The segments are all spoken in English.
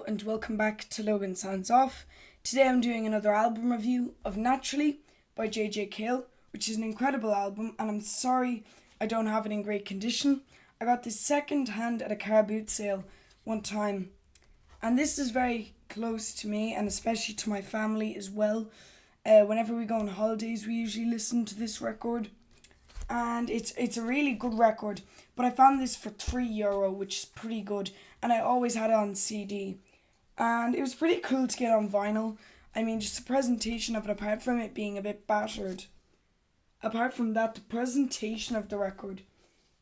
and welcome back to Logan Sounds Off. Today I'm doing another album review of Naturally by Cale, which is an incredible album, and I'm sorry I don't have it in great condition. I got this second hand at a car boot sale one time, and this is very close to me and especially to my family as well. Whenever we go on holidays we usually listen to this record, and it's a really good record, but I found this for €3, which is pretty good, and I always had it on CD, and it was pretty cool to get on vinyl. I mean, just the presentation of it, apart from it being a bit battered, apart from that, the presentation of the record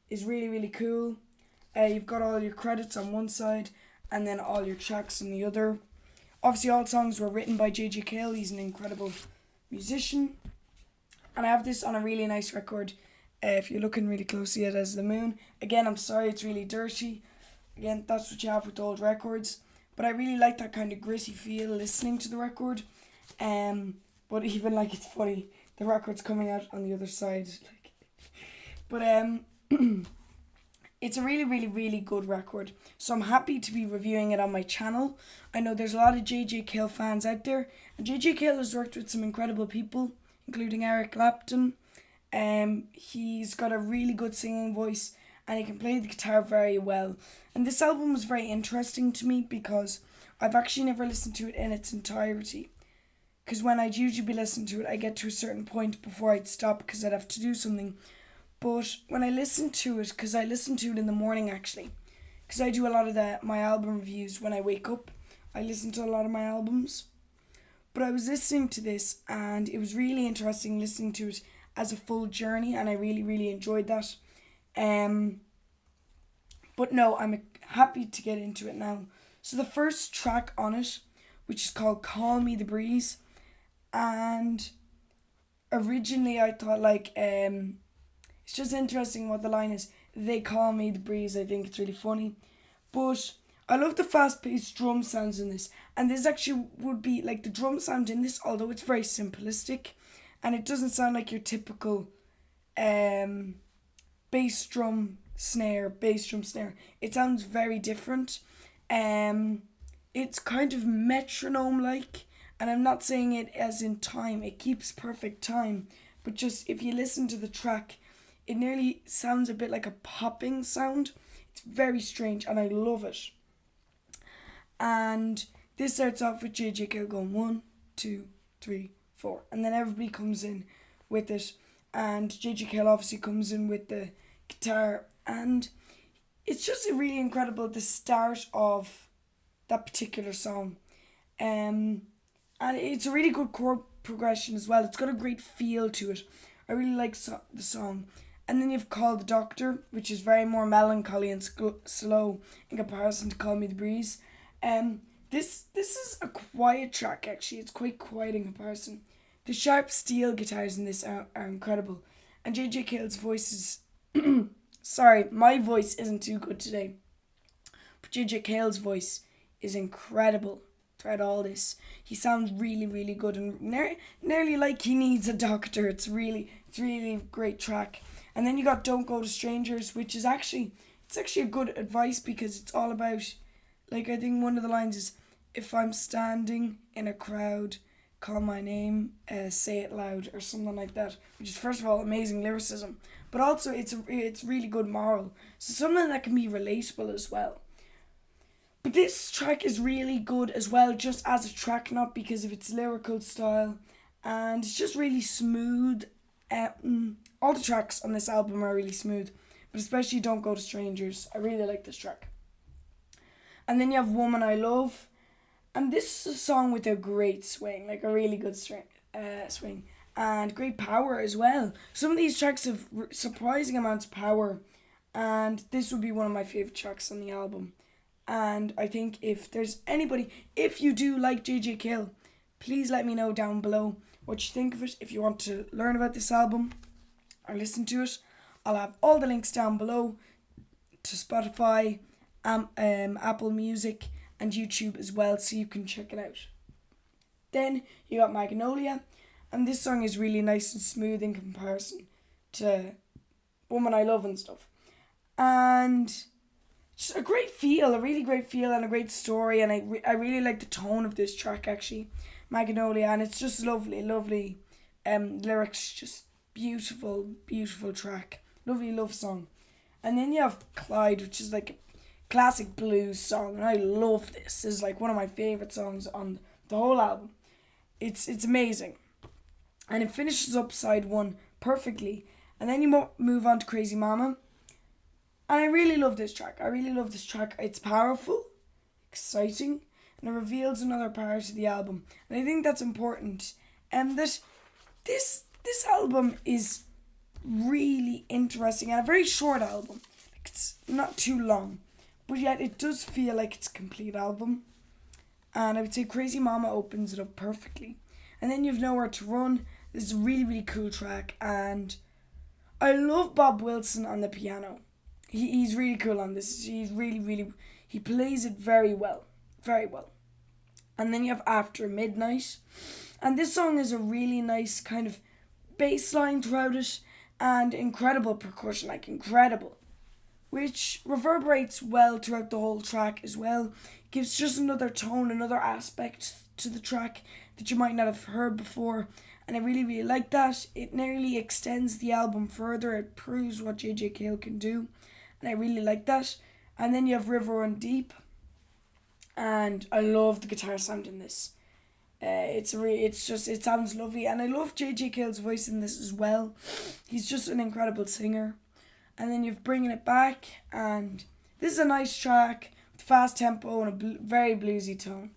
is really, really cool. You've got all your credits on one side and then all your tracks on the other. Obviously all songs were written by Cale. He's an incredible musician, and I have this on a really nice record. If you're looking really closely at it, as the moon. Again, I'm sorry it's really dirty. Again, that's what you have with old records. But I really like that kind of gritty feel listening to the record. But even it's funny, the record's coming out on the other side. But it's a really, really, really good record. So I'm happy to be reviewing it on my channel. I know there's a lot of Cale fans out there. And Cale has worked with some incredible people, including Eric Clapton. He's got a really good singing voice and he can play the guitar very well. And this album was very interesting to me because I've actually never listened to it in its entirety. Because when I'd usually be listening to it, I get to a certain point before I'd stop because I'd have to do something. But when I listen to it, because I listen to it in the morning actually, because I do a lot of my album reviews when I wake up, I listen to a lot of my albums. But I was listening to this and it was really interesting listening to it as a full journey, and I really, really enjoyed that. But no, I'm happy to get into it now. So the first track on it, which is called Call Me the Breeze, and originally I thought it's just interesting what the line is. They call me the breeze. I think it's really funny. But I love the fast-paced drum sounds in this, and this actually would be the drum sound in this, although it's very simplistic, and it doesn't sound like your typical bass drum snare. It sounds very different. It's kind of metronome-like, and I'm not saying it as in time. It keeps perfect time, but just if you listen to the track, it nearly sounds a bit like a popping sound. It's very strange, and I love it. And this starts off with Cale going 1, 2, 3, 4, and then everybody comes in with it, and Cale obviously comes in with the guitar, and it's just really incredible, the start of that particular song. And it's a really good chord progression as well. It's got a great feel to it. I really like the song. And then you've Call the Doctor, which is very more melancholy and slow in comparison to Call Me the Breeze. This is a quiet track actually. It's quite quiet in comparison. The sharp steel guitars in this are incredible. And Cale's voice is... Sorry, my voice isn't too good today. But Cale's voice is incredible throughout all this. He sounds really, really good and nearly like he needs a doctor. It's really great track. And then you got Don't Go to Strangers, which is actually a good advice, because it's all about, I think one of the lines is, if I'm standing in a crowd, call my name, say it loud, or something like that, which is, first of all, amazing lyricism, but also it's really good moral, so something that can be relatable as well. But this track is really good as well, just as a track, not because of its lyrical style, and it's just really smooth. All the tracks on this album are really smooth, but especially Don't Go to Strangers. I really like this track. And then you have Woman I Love, and this is a song with a great swing, a really good swing, and great power as well. Some of these tracks have surprising amounts of power, and this would be one of my favourite tracks on the album. And I think if there's anybody, if you do like Cale, please let me know down below what you think of it. If you want to learn about this album or listen to it, I'll have all the links down below to Spotify, Apple Music and YouTube as well, so you can check it out. Then you got Magnolia, and this song is really nice and smooth in comparison to Woman I Love and stuff. And just a great feel, a really great feel and a great story. And I really like the tone of this track actually, Magnolia, and it's just lovely, lovely lyrics, just beautiful, beautiful track, lovely love song. And then you have Clyde, which is like a classic blues song, and I love this. This is like one of my favourite songs on the whole album. It's amazing. And it finishes up side one perfectly. And then you move on to Crazy Mama. And I really love this track. I really love this track. It's powerful, exciting, and it reveals another part of the album. And I think that's important. And that this album is really interesting and a very short album. Like, it's not too long, but yet it does feel like it's a complete album. And I would say Crazy Mama opens it up perfectly. And then you've Nowhere to Run. This is a really, really cool track. And I love Bob Wilson on the piano. He's really cool on this. He's really, really... He plays it very well. Very well. And then you have After Midnight. And this song is a really nice kind of bass line throughout it. And incredible percussion. Like, incredible. Which reverberates well throughout the whole track as well. Gives just another tone, another aspect to the track that you might not have heard before. And I really, really like that. It nearly extends the album further. It proves what J.J. Cale can do. And I really like that. And then you have River Run Deep. And I love the guitar sound in this. It sounds lovely. And I love J.J. Cale's voice in this as well. He's just an incredible singer. And then you've Bringing It Back. And this is a nice track with fast tempo and a very bluesy tone.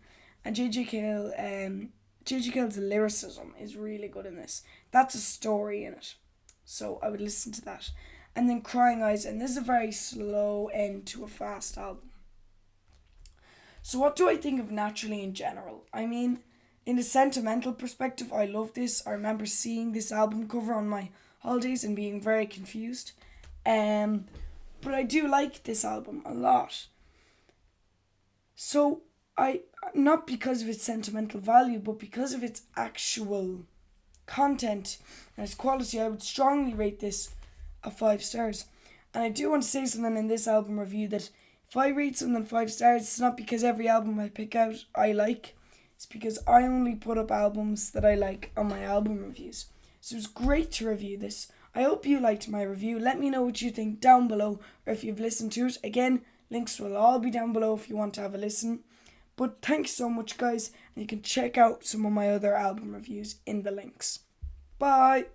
And J.J. Cale's lyricism is really good in this. That's a story in it. So I would listen to that. And then Crying Eyes. And this is a very slow end to a fast album. So what do I think of Naturally in general? I mean, in a sentimental perspective, I love this. I remember seeing this album cover on my holidays and being very confused. But I do like this album a lot. So not because of its sentimental value, but because of its actual content and its quality, I would strongly rate this a 5 stars. And I do want to say something in this album review, that if I rate something 5 stars, it's not because every album I pick out I like. It's because I only put up albums that I like on my album reviews. So it was great to review this. I hope you liked my review. Let me know what you think down below, or if you've listened to it. Again, links will all be down below if you want to have a listen. But thanks so much, guys, and you can check out some of my other album reviews in the links. Bye!